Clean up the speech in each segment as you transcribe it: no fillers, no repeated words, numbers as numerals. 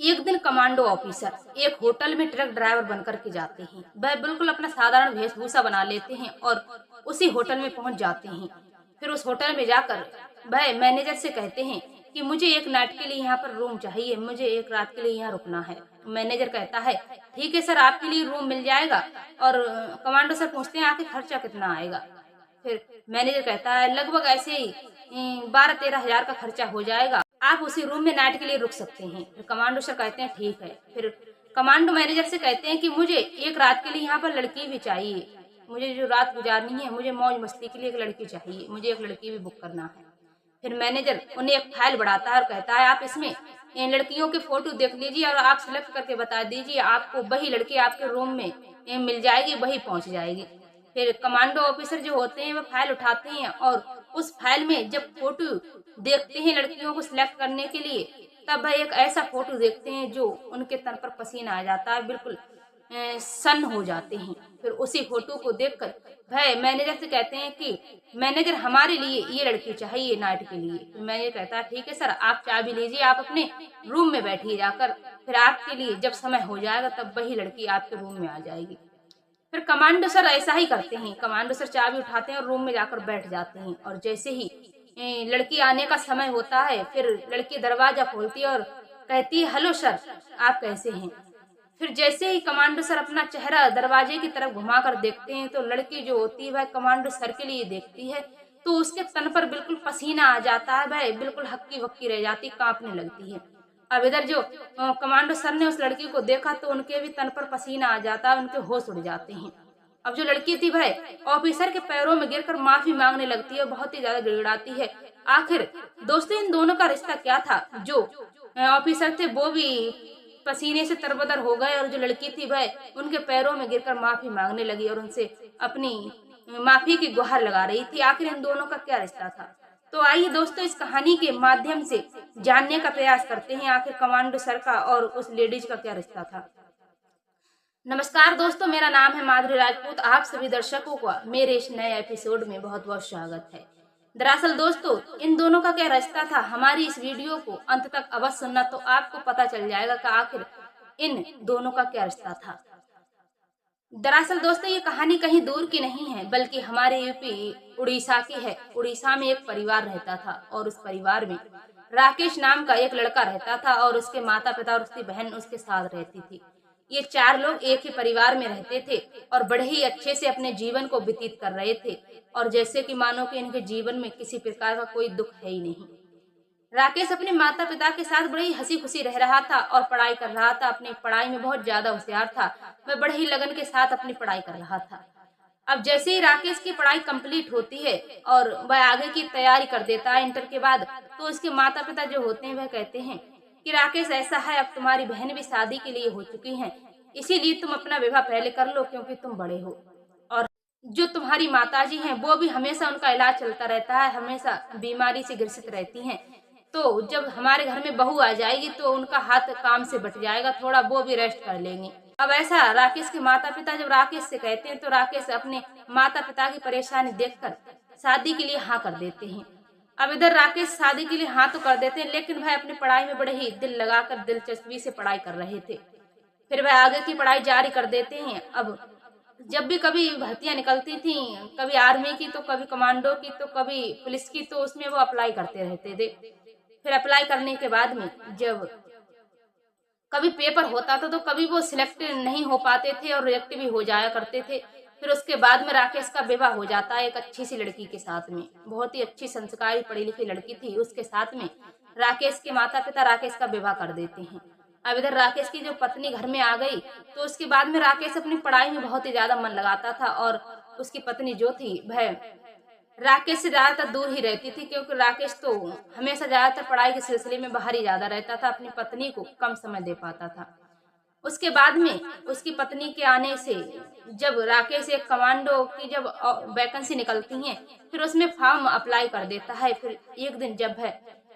एक दिन commando officer एक होटल में ट्रक ड्राइवर बनकर के जाते हैं। वह बिल्कुल अपना साधारण वेशभूषा बना लेते हैं और उसी होटल में पहुंच जाते हैं। फिर उस होटल में जाकर वह मैनेजर से कहते हैं कि मुझे एक नाइट के लिए यहाँ पर रूम चाहिए, मुझे एक रात के लिए यहाँ रुकना है। तो मैनेजर कहता है ठीक है सर, आपके लिए रूम मिल जाएगा। और कमांडो सर पूछते हैं आखिर खर्चा कितना आएगा। फिर मैनेजर कहता है लगभग ऐसे ही 12-13 हजार का खर्चा हो जाएगा, आप उसी रूम में नाइट के लिए रुक सकते हैं। फिर कमांडो सर कहते हैं ठीक है। फिर कमांडो मैनेजर से कहते हैं कि मुझे एक रात के लिए यहाँ पर लड़की भी चाहिए, मुझे जो रात गुजारनी है, मुझे मौज मस्ती के लिए एक लड़की चाहिए, मुझे एक लड़की भी बुक करना है। फिर मैनेजर उन्हें एक फाइल बढ़ाता है और कहता है आप इसमें इन लड़कियों के फोटो देख लीजिए और आप सिलेक्ट करके बता दीजिए, आपको वही लड़की आपके रूम में मिल जाएगी, वही पहुंच जाएगी। फिर कमांडो ऑफिसर जो होते हैं वो फाइल उठाते हैं और उस फाइल में जब फोटो देखते हैं लड़कियों को सिलेक्ट करने के लिए, तब वह एक ऐसा फोटो देखते हैं जो उनके तन पर पसीना आ जाता है, बिल्कुल सन्न हो जाते हैं। फिर उसी फोटो को देखकर वह मैनेजर से कहते हैं कि मैनेजर हमारे लिए ये लड़की चाहिए नाइट के लिए। फिर मैनेजर कहता है ठीक है सर, आप चाबी लीजिए, आप अपने रूम में बैठिए जाकर, फिर आपके लिए जब समय हो जाएगा तब वही लड़की आपके रूम में आ जाएगी। फिर कमांडो सर ऐसा ही करते हैं। कमांडो सर चाबी उठाते हैं और रूम में जाकर बैठ जाते हैं और जैसे ही लड़की आने का समय होता है, फिर लड़की दरवाजा खोलती है और कहती है हेलो सर, आप कैसे हैं। फिर जैसे ही कमांडो सर अपना चेहरा दरवाजे की तरफ घुमाकर देखते हैं तो लड़की जो होती है वह कमांडो सर के लिए देखती है, तो उसके तन पर बिल्कुल पसीना आ जाता है, वह बिल्कुल हक्की बक्की रह जाती, कांपने लगती है। अब इधर जो कमांडो सर ने उस लड़की को देखा तो उनके भी तन पर पसीना आ जाता है, उनके होश उड़ जाते हैं। अब जो लड़की थी वह ऑफिसर के पैरों में गिरकर माफी मांगने लगती है, बहुत ही ज्यादा गिड़गिड़ाती है। आखिर दोस्तों इन दोनों का रिश्ता क्या था, जो ऑफिसर थे वो भी पसीने से तरबतर हो गए और जो लड़की थी वह उनके पैरों में गिरकर माफी मांगने लगी और उनसे अपनी माफी की गुहार लगा रही थी। आखिर इन दोनों का क्या रिश्ता था, तो आइए दोस्तों इस कहानी के माध्यम से जानने का प्रयास करते हैं आखिर कमांडो सर का और उस लेडीज का क्या रिश्ता था। नमस्कार दोस्तों, मेरा नाम है माधुरी राजपूत। आप सभी दर्शकों का मेरे इस नए एपिसोड में बहुत बहुत स्वागत है। दरअसल दोस्तों इन दोनों का क्या रिश्ता था, हमारी इस वीडियो को अंत तक अवश्य सुनना, तो आपको पता चल जाएगा कि आखिर इन दोनों का क्या रिश्ता था। दरअसल दोस्तों ये कहानी कहीं दूर की नहीं है, बल्कि हमारे यूपी उड़ीसा की है। उड़ीसा में एक परिवार रहता था और उस परिवार में राकेश नाम का एक लड़का रहता था और उसके माता पिता और उसकी बहन उसके साथ रहती थी। ये 4 लोग एक ही परिवार में रहते थे और बड़े ही अच्छे से अपने जीवन को व्यतीत कर रहे थे, और जैसे कि मानो कि इनके जीवन में किसी प्रकार का कोई दुख है ही नहीं। राकेश अपने माता पिता के साथ बड़ी हंसी खुशी रह रहा था और पढ़ाई कर रहा था। अपनी पढ़ाई में बहुत ज्यादा होशियार था, वह बड़े ही लगन के साथ अपनी पढ़ाई कर रहा था। अब जैसे ही राकेश की पढ़ाई कंप्लीट होती है और वह आगे की तैयारी कर देता है इंटर के बाद, तो उसके माता पिता जो होते हैं वह कहते हैं कि राकेश ऐसा है, अब तुम्हारी बहन भी शादी के लिए हो चुकी है, इसीलिए तुम अपना विवाह पहले कर लो क्योंकि तुम बड़े हो। और जो तुम्हारी माताजी हैं वो भी हमेशा उनका इलाज चलता रहता है, हमेशा बीमारी से ग्रसित रहती हैं, तो जब हमारे घर में बहू आ जाएगी तो उनका हाथ काम से बट जाएगा, थोड़ा वो भी रेस्ट कर लेंगे। अब ऐसा राकेश के माता पिता जब राकेश से कहते हैं तो राकेश अपने माता पिता की परेशानी देखकर शादी के लिए हाँ कर देते हैं। अब इधर राकेश शादी के लिए हाँ तो कर देते हैं, लेकिन वह अपनी पढ़ाई में बड़े ही दिल लगाकर दिलचस्पी से पढ़ाई कर रहे थे। फिर वह आगे की पढ़ाई जारी कर देते हैं। अब जब भी कभी भर्तियां निकलती थी, कभी आर्मी की तो कभी कमांडो की तो कभी पुलिस की, तो उसमें वो अप्लाई करते रहते थे। फिर अप्लाई करने के बाद में जब कभी पेपर होता था तो कभी वो सिलेक्ट नहीं हो पाते थे और रिजेक्ट भी हो जाया करते थे। फिर उसके बाद में राकेश का विवाह हो जाता है एक अच्छी सी लड़की के साथ में, बहुत ही अच्छी संस्कारी पढ़ी लिखी लड़की थी, उसके साथ में राकेश के माता पिता राकेश का विवाह कर देते हैं। अब इधर राकेश की जो पत्नी घर में आ गई तो उसके बाद में राकेश अपनी पढ़ाई में बहुत ही ज्यादा मन लगाता था और उसकी पत्नी जो थी वह राकेश से ज्यादातर दूर ही रहती थी, क्योंकि राकेश तो हमेशा ज्यादातर पढ़ाई के सिलसिले में बाहर ही ज्यादा रहता था, अपनी पत्नी को कम समय दे पाता था। उसके बाद में उसकी पत्नी के आने से जब राकेश एक कमांडो की जब वैकेंसी निकलती है फिर उसमें फॉर्म अप्लाई कर देता है। फिर एक दिन जब है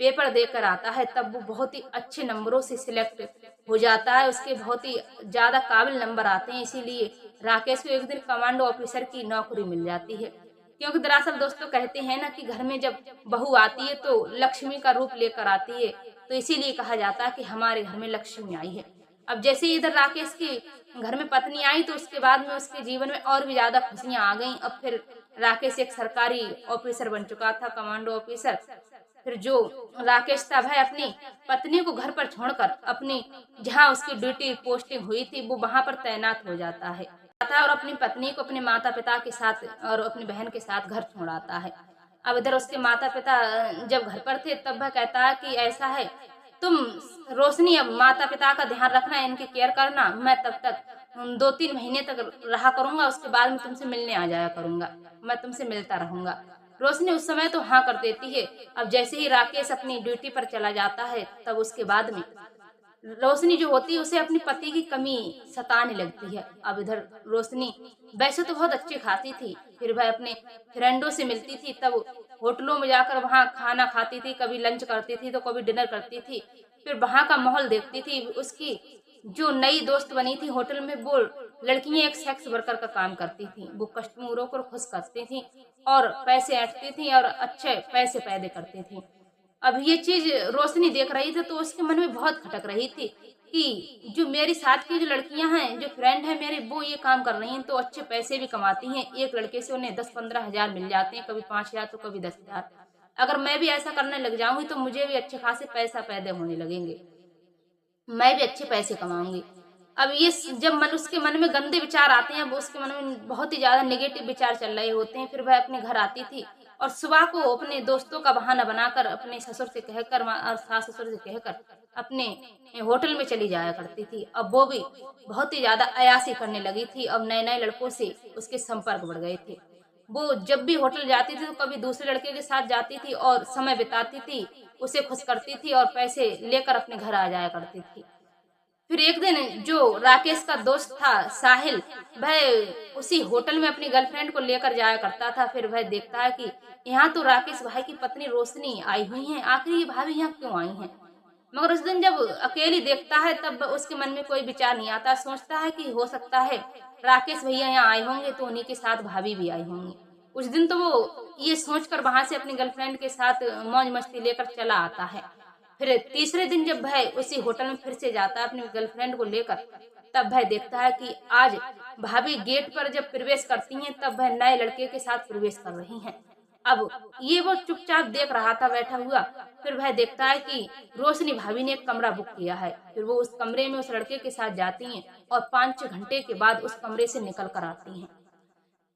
पेपर देकर आता है तब वो बहुत ही अच्छे नंबरों से सिलेक्ट हो जाता है, उसके बहुत ही ज्यादा काबिल नंबर आते हैं, इसीलिए राकेश को एक दिन कमांडो ऑफिसर की नौकरी मिल जाती है। क्योंकि दरअसल दोस्तों कहते हैं ना कि घर में जब बहू आती है तो लक्ष्मी का रूप लेकर आती है, तो इसीलिए कहा जाता है कि हमारे घर में लक्ष्मी आई है। अब जैसे ही इधर राकेश के घर में पत्नी आई तो उसके बाद में उसके जीवन में और भी ज्यादा खुशियां आ गईं। अब फिर राकेश एक सरकारी ऑफिसर बन चुका था, कमांडो ऑफिसर। फिर जो राकेश था भाई अपनी पत्नी को घर पर छोड़कर अपनी जहाँ उसकी ड्यूटी पोस्टिंग हुई थी वो वहां पर तैनात हो जाता है और अपनी पत्नी को अपने माता पिता के साथ और अपनी बहन के साथ घर छोड़ाता है। अब इधर उसके माता पिता जब घर पर थे तब वह कहता है कि ऐसा है, तुम रोशनी अब माता पिता का ध्यान रखना, इनकी केयर करना, मैं तब तक 2-3 महीने तक रहा करूंगा, उसके बाद में तुमसे मिलने आ जाया करूंगा, मैं तुमसे मिलता रहूंगा। रोशनी उस समय तो हाँ कर देती है। अब जैसे ही राकेश अपनी ड्यूटी पर चला जाता है तब उसके बाद में रोशनी जो होती है उसे अपने पति की कमी सताने लगती है। अब इधर रोशनी वैसे तो बहुत अच्छी खाती थी, फिर वह अपने फ्रेंडों से मिलती थी, तब होटलों में जाकर वहाँ खाना खाती थी, कभी लंच करती थी तो कभी डिनर करती थी। फिर वहाँ का माहौल देखती थी। उसकी जो नई दोस्त बनी थी होटल में वो लड़कियां एक सेक्स वर्कर का काम करती थी। वो कस्टमरों को खुश करती थी और पैसे ऐंठती थी और अच्छे पैसे पैदे करती थी। अब ये चीज रोशनी देख रही थी तो उसके मन में बहुत खटक रही थी कि जो मेरी साथ की जो लड़कियां हैं, जो फ्रेंड है मेरी, वो ये काम कर रही हैं तो अच्छे पैसे भी कमाती हैं। एक लड़के से उन्हें 10-15 हजार मिल जाते हैं, कभी 5 हजार तो कभी 10 हजार। अगर मैं भी ऐसा करने लग जाऊंगी तो मुझे भी अच्छे खासे पैसा पैदा होने लगेंगे, मैं भी अच्छे पैसे कमाऊंगी। अब ये जब उसके मन में गंदे विचार आते हैं, अब उसके मन में बहुत ही ज्यादा नेगेटिव विचार चल रहे होते हैं। फिर वह अपने घर आती थी और सुबह को अपने दोस्तों का बहाना बनाकर अपने ससुर से कहकर और सास ससुर से कहकर अपने होटल में चली जाया करती थी। अब वो भी बहुत ही ज्यादा अयासी करने लगी थी। अब नए नए लड़कों से उसके संपर्क बढ़ गए थे। वो जब भी होटल जाती थी तो कभी दूसरे लड़के के साथ जाती थी और समय बिताती थी, उसे खुश करती थी और पैसे लेकर अपने घर आ जाया करती थी। फिर एक दिन जो राकेश का दोस्त था साहिल, वह उसी होटल में अपनी गर्लफ्रेंड को लेकर जाया करता था। फिर वह देखता है कि यहाँ तो राकेश भाई की पत्नी रोशनी आई हुई है, आखिर ये भाभी यहाँ क्यों आई हैं। मगर उस दिन जब अकेली देखता है तब उसके मन में कोई विचार नहीं आता। सोचता है कि हो सकता है राकेश भैया यहाँ आए होंगे तो उन्हीं के साथ भाभी भी आई होंगी। उस दिन तो वो ये सोचकर वहां से अपनी गर्लफ्रेंड के साथ मौज मस्ती लेकर चला आता है। फिर तीसरे दिन जब भाई उसी होटल में फिर से जाता है अपनी गर्लफ्रेंड को लेकर, तब भाई देखता है कि आज भाभी गेट पर जब प्रवेश करती हैं तब वह नए लड़के के साथ प्रवेश कर रही हैं। अब ये वो चुपचाप देख रहा था बैठा हुआ। फिर वह देखता है कि रोशनी भाभी ने एक कमरा बुक किया है। फिर वो उस कमरे में उस लड़के के साथ जाती हैं और 5-6 घंटे के बाद उस कमरे से निकल कर आती हैं।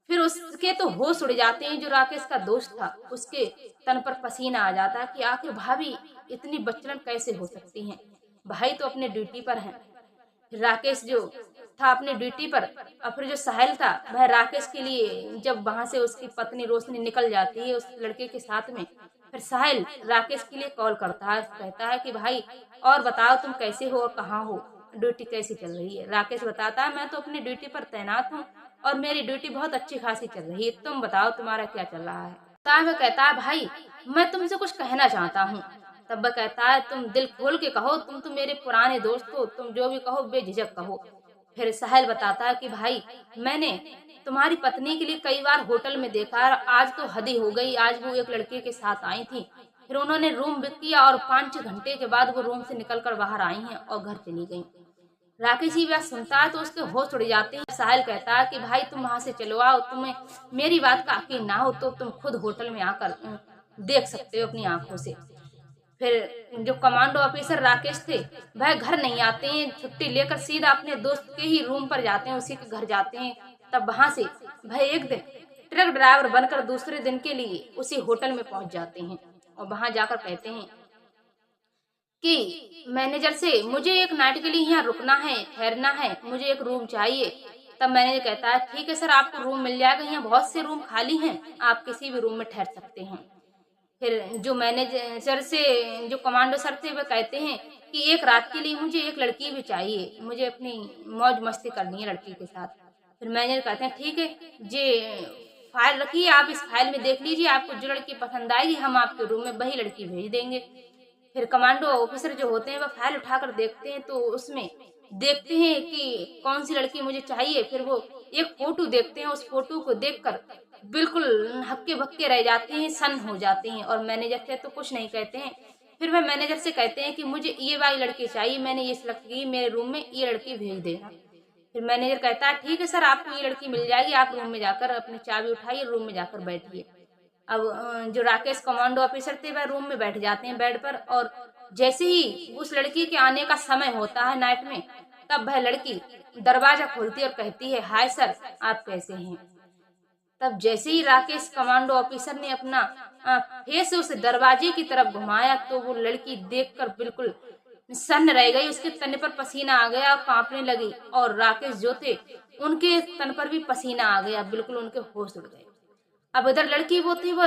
फिर उसके तो होश उड़ जाते हैं। जो राकेश का दोस्त था उसके तन पर पसीना आ जाता है कि आखिर भाभी इतनी बचलन कैसे हो सकती हैं, भाई तो अपने ड्यूटी पर हैं। राकेश जो था अपने ड्यूटी पर, और फिर जो साहिल था वह राकेश के लिए, जब वहां से उसकी पत्नी रोशनी निकल जाती है उस लड़के के साथ में, फिर साहिल राकेश के लिए कॉल करता है, कहता है कि भाई और बताओ तुम कैसे हो और कहाँ हो, ड्यूटी कैसी चल रही है। राकेश बताता है मैं तो अपनी ड्यूटी पर तैनात हूँ और मेरी ड्यूटी बहुत अच्छी खासी चल रही है, तुम बताओ तुम्हारा क्या चल रहा है। वह कहता है भाई मैं तुमसे कुछ कहना चाहता हूँ। तब वह कहता है तुम दिल खोल के कहो, तुम तो मेरे पुराने दोस्त हो, तुम जो भी कहो बेझिझक कहो। फिर साहिल बताता है कि भाई मैंने तुम्हारी पत्नी के लिए कई बार होटल में देखा, आज तो हद ही हो गई, आज वो एक लड़के के साथ आई थी, फिर उन्होंने रूम बुक किया और 5-6 घंटे के बाद वो रूम से निकलकर बाहर आई हैं और घर चली गई। राकेश जी बात सुनता है तो उसके होश उड़ जाते हैं। साहिल कहता है कि भाई तुम वहां से चलो आओ, तुम्हें मेरी बात का यकीन ना हो तो तुम खुद होटल में आकर देख सकते हो अपनी आंखों से। फिर जो कमांडो ऑफिसर राकेश थे वह घर नहीं आते हैं, छुट्टी लेकर सीधा अपने दोस्त के ही रूम पर जाते हैं, उसी के घर जाते हैं। तब वहां से वह एक दिन ट्रक ड्राइवर बनकर दूसरे दिन के लिए उसी होटल में पहुंच जाते हैं और वहां जाकर कहते हैं कि मैनेजर से मुझे एक नाइट के लिए यहाँ रुकना है, ठहरना है, मुझे एक रूम चाहिए। तब मैनेजर कहता है ठीक है सर, आपको रूम मिल जाएगा, यहाँ बहुत से रूम खाली हैं, आप किसी भी रूम में ठहर सकते हैं। फिर जो मैनेजर से जो कमांडो सर थे वह कहते हैं कि एक रात के लिए मुझे एक लड़की भी चाहिए, मुझे अपनी मौज मस्ती करनी है लड़की के साथ। फिर मैनेजर कहते हैं ठीक है, जे फाइल रखिए, आप इस फाइल में देख लीजिए, आपको जो लड़की पसंद आएगी हम आपके रूम में वही लड़की भेज देंगे। फिर कमांडो ऑफिसर जो होते हैं वह फाइल उठाकर देखते हैं तो उसमें देखते हैं कि कौन सी लड़की मुझे चाहिए। फिर वो एक फोटो देखते हैं, उस फोटो को देखकर बिल्कुल हक्के बक्के रह जाते हैं, सन्न हो जाते हैं और मैनेजर से तो कुछ नहीं कहते हैं। फिर वह मैनेजर से कहते हैं कि मुझे ये वाली लड़की चाहिए, मैंने ये सिलेक्ट की, मेरे रूम में ये लड़की भेज देना। फिर मैनेजर कहता है ठीक है सर, आपको ये लड़की मिल जाएगी, आप रूम में जाकर अपनी चाबी उठाइए, रूम में जाकर बैठिए। अब जो राकेश कमांडो ऑफिसर थे वह रूम में बैठ जाते हैं बेड पर, और जैसे ही उस लड़की के आने का समय होता है नाइट में, तब वह लड़की दरवाजा खोलती है और कहती है हाय सर, आप कैसे हैं। तब जैसे ही राकेश कमांडो ऑफिसर ने अपना फेस उस दरवाजे की तरफ घुमाया तो वो लड़की देखकर बिल्कुल सन्न रह गई, उसके तन पर पसीना आ गया, कांपने लगी, और राकेश जो थे उनके तन पर भी पसीना आ गया, बिल्कुल उनके होश उड़ गए। अब इधर लड़की वो थी, वो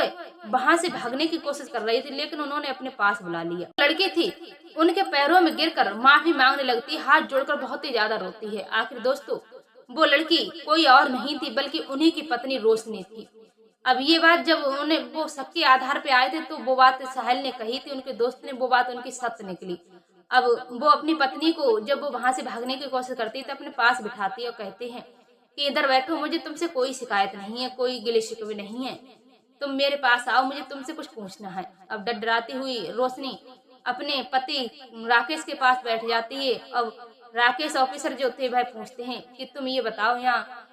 वहां से भागने की कोशिश कर रही थी, लेकिन उन्होंने अपने पास बुला लिया। लड़की थी उनके पैरों में गिरकर माफी मांगने लगती, हाथ जोड़कर बहुत ही ज्यादा रोती है। आखिर दोस्तों वो लड़की कोई और नहीं थी बल्कि उन्हीं की पत्नी रोशनी थी। अब ये बात जब उन्हें वो शक के आधार पे आए थे तो वो बात साहिल ने कही थी, उनके दोस्त ने, वो बात उनकी सत्य निकली। अब वो अपनी पत्नी को जब वो वहां से भागने की कोशिश करती है तो अपने पास बिठाती है और कहते हैं कि इधर बैठो, मुझे तुमसे कोई शिकायत नहीं है, कोई गिले शिकवे नहीं है, तुम मेरे पास आओ, मुझे तुमसे कुछ पूछना है। अब डरडराती हुई रोशनी अपने पति राकेश के पास बैठ जाती है। अब राकेश ऑफिसर जो थे वह पूछते हैं कि तुम ये बताओ यहाँ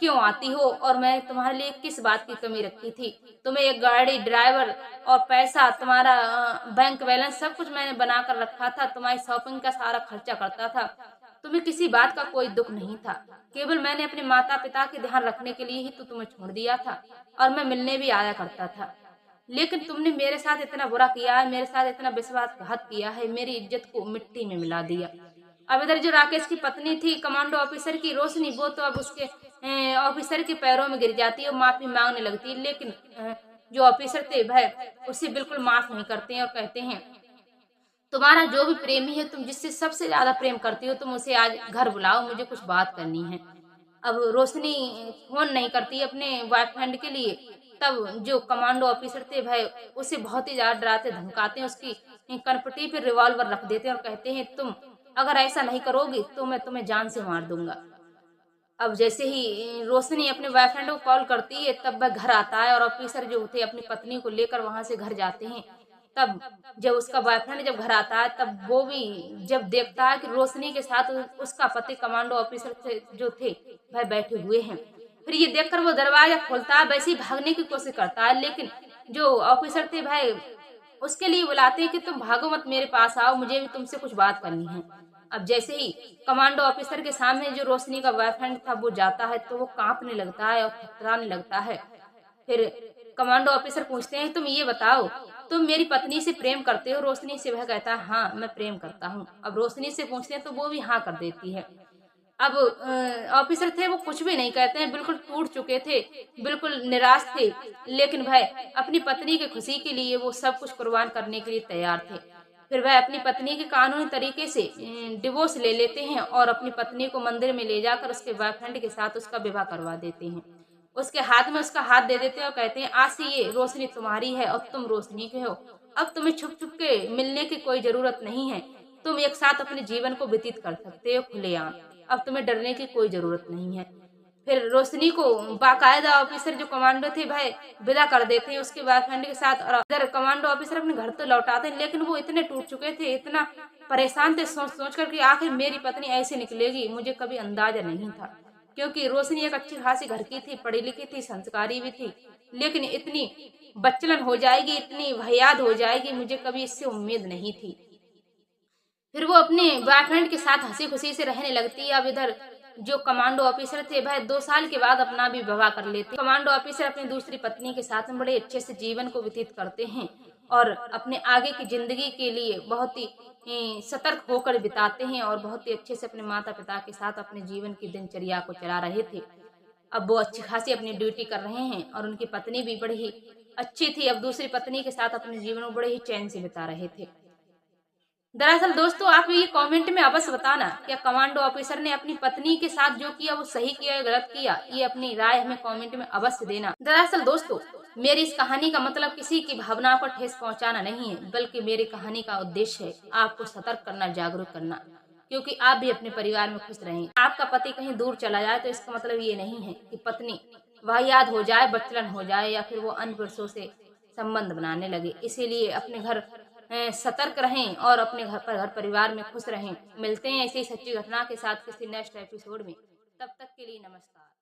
क्यों आती हो, और मैं तुम्हारे लिए किस बात की कमी रखी थी। तुम्हें एक गाड़ी, ड्राइवर और पैसा, तुम्हारा बैंक बैलेंस सब कुछ मैंने बना कर रखा था, तुम्हारी शॉपिंग का सारा खर्चा करता था, तुम्हें किसी बात का कोई दुख नहीं था, केवल मैंने अपने माता पिता के ध्यान रखने के लिए ही तो तुम्हें छोड़ दिया था, और मैं मिलने भी आया करता था। लेकिन तुमने मेरे साथ इतना बुरा किया है, मेरे साथ इतना विश्वासघात किया है, मेरी इज्जत को मिट्टी में मिला दिया। अब इधर जो राकेश की पत्नी थी कमांडो ऑफिसर की रोशनी, वो तो अब उसके ऑफिसर के पैरों में गिर जाती है और माफी मांगने लगती है, लेकिन जो ऑफिसर थे वह उसे बिल्कुल माफ नहीं करते हैं और कहते हैं तुम्हारा जो भी प्रेमी है, तुम जिससे सबसे ज्यादा प्रेम करती हो, तुम उसे आज घर बुलाओ, मुझे कुछ बात करनी है। अब रोशनी फोन नहीं करती अपने बॉयफ्रेंड के लिए। तब जो कमांडो ऑफिसर थे भाई उसे बहुत ही ज्यादा डराते धमकाते हैं, उसकी कनपटी पे रिवॉल्वर रख देते हैं और कहते हैं तुम अगर ऐसा नहीं करोगी तो मैं तुम्हें जान से मार दूंगा। अब जैसे ही रोशनी अपने बॉयफ्रेंड को कॉल करती है तब वह घर आता है, और ऑफिसर जो थे अपनी पत्नी को लेकर वहां से घर जाते हैं। तब जब उसका बॉयफ्रेंड जब घर आता है तब वो भी जब देखता है कि रोशनी के साथ उसका पति कमांडो ऑफिसर जो थे वह बैठे हुए हैं, फिर ये देखकर वो दरवाजा खोलता है, वैसे ही भागने की कोशिश करता है, लेकिन जो ऑफिसर थे भाई उसके लिए बुलाते हैं कि तुम भागो मत, मेरे पास आओ, मुझे भी तुमसे कुछ बात करनी है। अब जैसे ही कमांडो ऑफिसर के सामने जो रोशनी का बॉयफ्रेंड था वो जाता है तो वो कांपने लगता है और थरथराने लगता है। फिर कमांडो ऑफिसर पूछते हैं तुम ये बताओ, तुम मेरी पत्नी से प्रेम करते हो? रोशनी से वह कहता है हाँ मैं प्रेम करता हूँ। अब रोशनी से पूछते हैं तो वो भी हाँ कर देती है। अब ऑफिसर थे वो कुछ भी नहीं कहते हैं, बिल्कुल टूट चुके थे, बिल्कुल निराश थे, लेकिन भाई अपनी पत्नी की खुशी के लिए वो सब कुछ कुर्बान करने के लिए तैयार थे। फिर वह अपनी पत्नी के कानूनी तरीके से डिवोर्स ले लेते हैं और अपनी पत्नी को मंदिर में ले जाकर उसके बॉयफ्रेंड के साथ उसका विवाह करवा देते हैं। उसके हाथ में उसका हाथ दे देते हैं और कहते हैं आज से ये रोशनी तुम्हारी है और तुम रोशनी के हो। अब तुम्हें छुप छुप के मिलने की कोई जरूरत नहीं है, तुम एक साथ अपने जीवन को व्यतीत कर सकते हो खुलेआम। अब तुम्हें डरने की कोई जरूरत नहीं है। फिर रोशनी को बाकायदा ऑफिसर जो कमांडो थे भाई विदा कर देते हैं उसके बॉयफ्रेंड के साथ, और इधर कमांडो ऑफिसर अपने घर तो लौटाते हैं, लेकिन वो इतने टूट चुके थे, इतना परेशान थे सोच सोच कर कि आखिर मेरी पत्नी ऐसे निकलेगी, मुझे कभी अंदाजा नहीं था। क्योंकि रोशनी एक अच्छी खासी घर की थी, पढ़ी लिखी थी, संस्कारी भी थी, लेकिन इतनी बच्चलन हो जाएगी, इतनी भयाद हो जाएगी, मुझे कभी इससे उम्मीद नहीं थी। फिर वो अपने बॉयफ्रेंड के साथ हंसी खुशी से रहने लगती है। अब इधर जो कमांडो ऑफिसर थे वह 2 साल के बाद अपना भी विवाह कर लेते। कमांडो ऑफिसर अपनी दूसरी पत्नी के साथ में बड़े अच्छे से जीवन को व्यतीत करते हैं और अपने आगे की जिंदगी के लिए बहुत ही सतर्क होकर बिताते हैं और बहुत ही अच्छे से अपने माता पिता के साथ अपने जीवन की दिनचर्या को चला रहे थे। अब वो अच्छी खासी अपनी ड्यूटी कर रहे हैं और उनकी पत्नी भी बड़ी ही अच्छी थी। अब दूसरी पत्नी के साथ अपने जीवन को बड़े ही चैन से बिता रहे थे। दरअसल दोस्तों आप ये कमेंट में अवश्य बताना क्या कमांडो ऑफिसर ने अपनी पत्नी के साथ जो किया वो सही किया या गलत किया, ये अपनी राय हमें कमेंट में अवश्य देना। दरअसल दोस्तों मेरी इस कहानी का मतलब किसी की भावनाओं को ठेस पहुंचाना नहीं है, बल्कि मेरी कहानी का उद्देश्य है आपको सतर्क करना, जागरूक करना, क्योंकि आप भी अपने परिवार में खुश रहें। आपका पति कहीं दूर चला जाए तो इसका मतलब ये नहीं है कि पत्नी वाहियात हो जाए, बच्चलन हो जाए या फिर वो अन्य पुरुषों से संबंध बनाने लगे। इसीलिए अपने घर सतर्क रहें और अपने घर परिवार में खुश रहें। मिलते हैं ऐसी सच्ची घटना के साथ किसी नेक्स्ट एपिसोड में। तब तक के लिए नमस्कार।